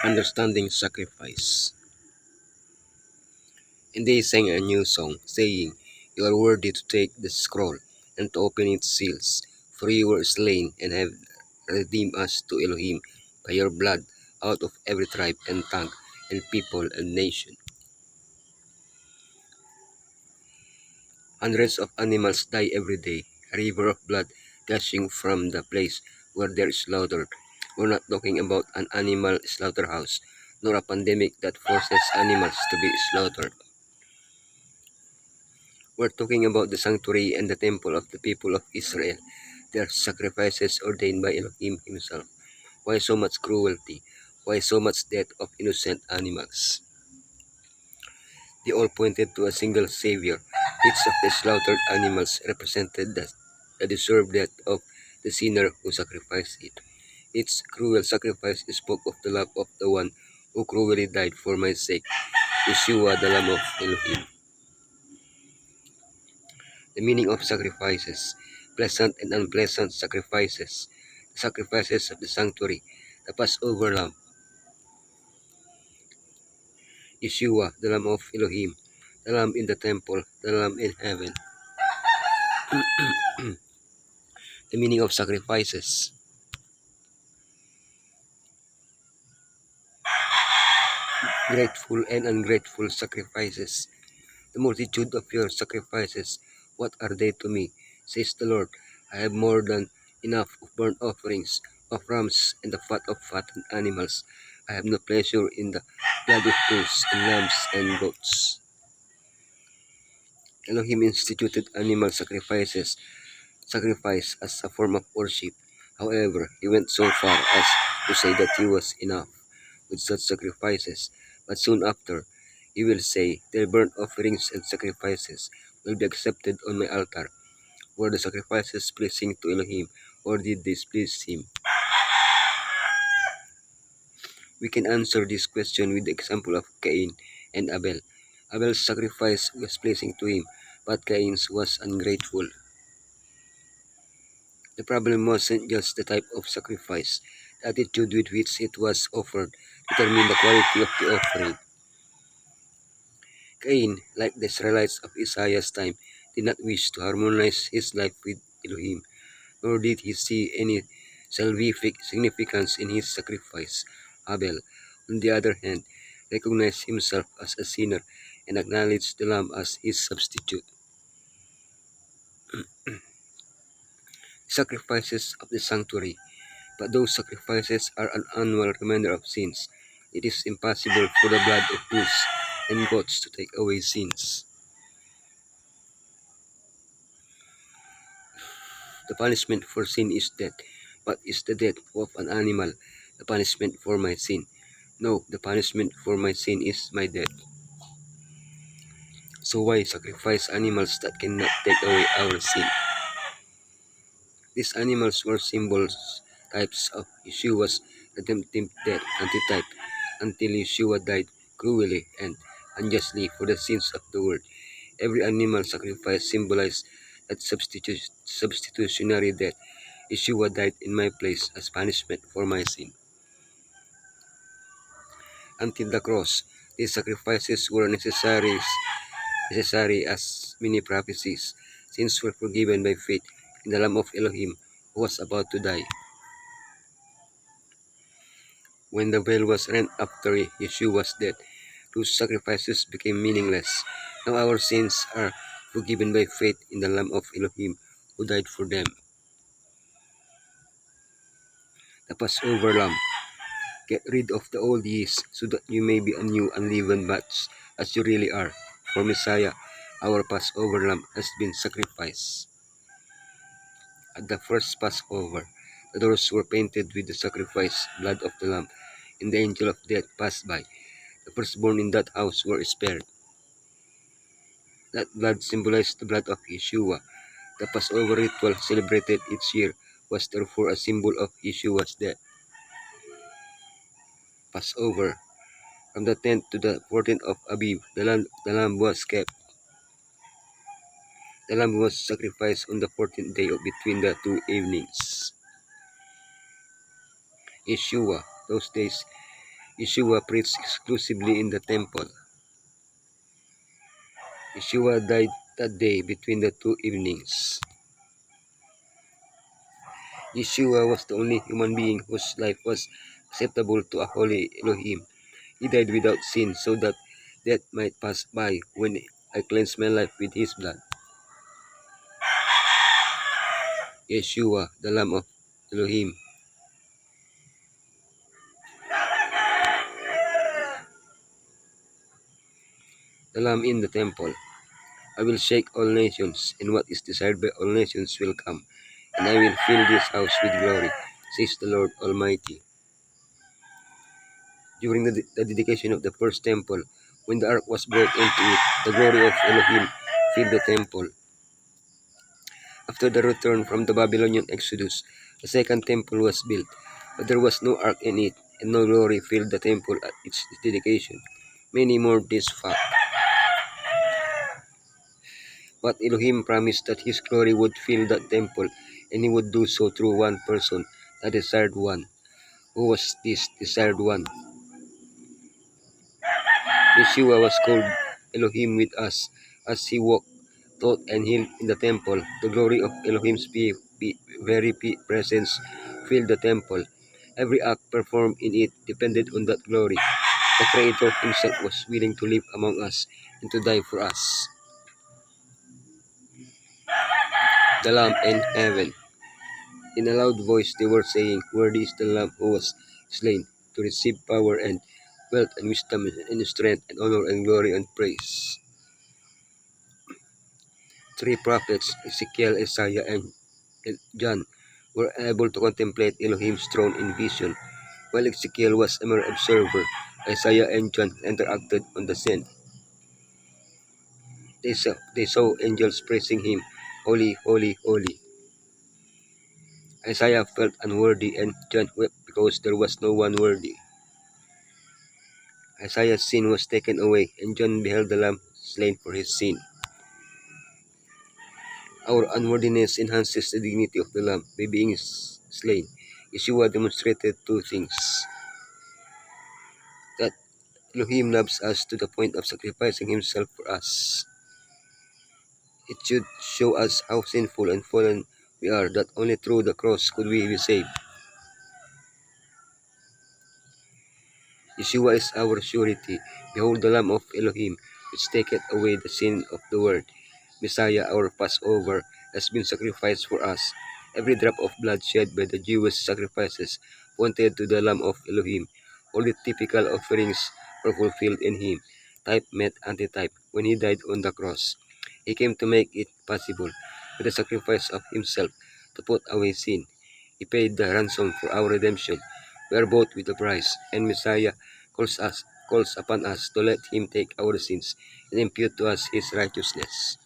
Understanding sacrifice. And they sang a new song, saying, "You are worthy to take the scroll and to open its seals, for you were slain and have redeemed us to Elohim by your blood out of every tribe and tongue and people and nation." Hundreds of animals die every day, a river of blood gushing from the place where there is slaughter. We're not talking about an animal slaughterhouse, nor a pandemic that forces animals to be slaughtered. We're talking about the sanctuary and the temple of the people of Israel, their sacrifices ordained by Elohim himself. Why so much cruelty? Why so much death of innocent animals? They all pointed to a single Savior. Each of the slaughtered animals represented the deserved death of the sinner who sacrificed it. Each cruel sacrifice spoke of the love of the one who cruelly died for my sake, Yeshua, the Lamb of Elohim. The meaning of sacrifices: pleasant and unpleasant sacrifices, the sacrifices of the sanctuary, the Passover lamb, Yeshua, the Lamb of Elohim, the lamb in the temple, the lamb in heaven. The meaning of sacrifices: grateful and ungrateful sacrifices. The multitude of your sacrifices, what are they to me, says the Lord? I have more than enough of burnt offerings, of rams, and the fat of fattened animals. I have no pleasure in the blood of bulls and lambs and goats. Elohim instituted animal sacrifice as a form of worship. However, he went so far as to say that he was enough with such sacrifices, but soon after, he will say, "Their burnt offerings and sacrifices will be accepted on my altar." Were the sacrifices pleasing to Elohim, or did they displease him? We can answer this question with the example of Cain and Abel. Abel's sacrifice was pleasing to him, but Cain's was ungrateful. The problem wasn't just the type of sacrifice. The attitude with which it was offered determined the quality of the offering. Cain, like the Israelites of Isaiah's time, did not wish to harmonize his life with Elohim, nor did he see any salvific significance in his sacrifice. Abel, on the other hand, recognized himself as a sinner and acknowledged the lamb as his substitute. Sacrifices of the sanctuary. But those sacrifices are an annual reminder of sins. It is impossible for the blood of bulls and goats to take away sins. The punishment for sin is death. But is the death of an animal the punishment for my sin? No, the punishment for my sin is my death. So why sacrifice animals that cannot take away our sin? These animals were symbols, types of Yeshua's redemptive death, antitype, until Yeshua died cruelly and unjustly for the sins of the world. Every animal sacrifice symbolized that substitutionary death. Yeshua died in my place as punishment for my sin. Until the cross, these sacrifices were necessary as many prophecies. Sins were forgiven by faith in the Lamb of Elohim who was about to die. When the veil was rent after Yeshua's death, those sacrifices became meaningless. Now our sins are forgiven by faith in the Lamb of Elohim who died for them. The Passover Lamb. Get rid of the old yeast so that you may be a new unleavened batch as you really are. For Messiah, our Passover Lamb has been sacrificed. At the first Passover, the doors were painted with the sacrifice blood of the Lamb, and the angel of death passed by. The firstborn in that house were spared. That blood symbolized the blood of Yeshua. The Passover ritual celebrated each year was therefore a symbol of Yeshua's death. Passover. From the 10th to the 14th of Aviv, the lamb was kept. The lamb was sacrificed on the 14th day between the two evenings. Yeshua, those days, Yeshua preached exclusively in the temple. Yeshua died that day between the two evenings. Yeshua was the only human being whose life was acceptable to a holy Elohim. He died without sin so that death might pass by when I cleanse my life with his blood. Yeshua, the Lamb of Elohim. The Lamb in the temple. I will shake all nations, and what is desired by all nations will come, and I will fill this house with glory, says the Lord Almighty. During the dedication of the first temple, when the ark was brought into it, the glory of Elohim filled the temple. After the return from the Babylonian Exodus, the second temple was built, but there was no ark in it, and no glory filled the temple at its dedication. Many mourned this fact. But Elohim promised that his glory would fill that temple, and he would do so through one person, the desired one. Who was this desired one? Yeshua was called Elohim with us, as he walked, taught, and healed in the temple. The glory of Elohim's very presence filled the temple. Every act performed in it depended on that glory. The Creator himself was willing to live among us and to die for us. The Lamb in heaven. In a loud voice they were saying, "Worthy is the Lamb who was slain, to receive power and wealth and wisdom and strength and honor and glory and praise." Three prophets, Ezekiel, Isaiah, and John, were able to contemplate Elohim's throne in vision. While Ezekiel was a mere observer, Isaiah and John interacted on the scene. They saw angels praising him, "Holy, holy, holy." Isaiah felt unworthy, and John wept because there was no one worthy. Isaiah's sin was taken away, and John beheld the Lamb slain for his sin. Our unworthiness enhances the dignity of the Lamb by being slain. Yeshua demonstrated two things: that Elohim loves us to the point of sacrificing himself for us. It should show us how sinful and fallen we are, that only through the cross could we be saved. Yeshua is our surety. Behold the Lamb of Elohim, which taketh away the sin of the world. Messiah, our Passover, has been sacrificed for us. Every drop of blood shed by the Jewish sacrifices pointed to the Lamb of Elohim. All the typical offerings were fulfilled in him. Type met antitype when he died on the cross. He came to make it possible, with the sacrifice of himself, to put away sin. He paid the ransom for our redemption. We are bought with a price, and Messiah calls upon us to let him take our sins and impute to us his righteousness.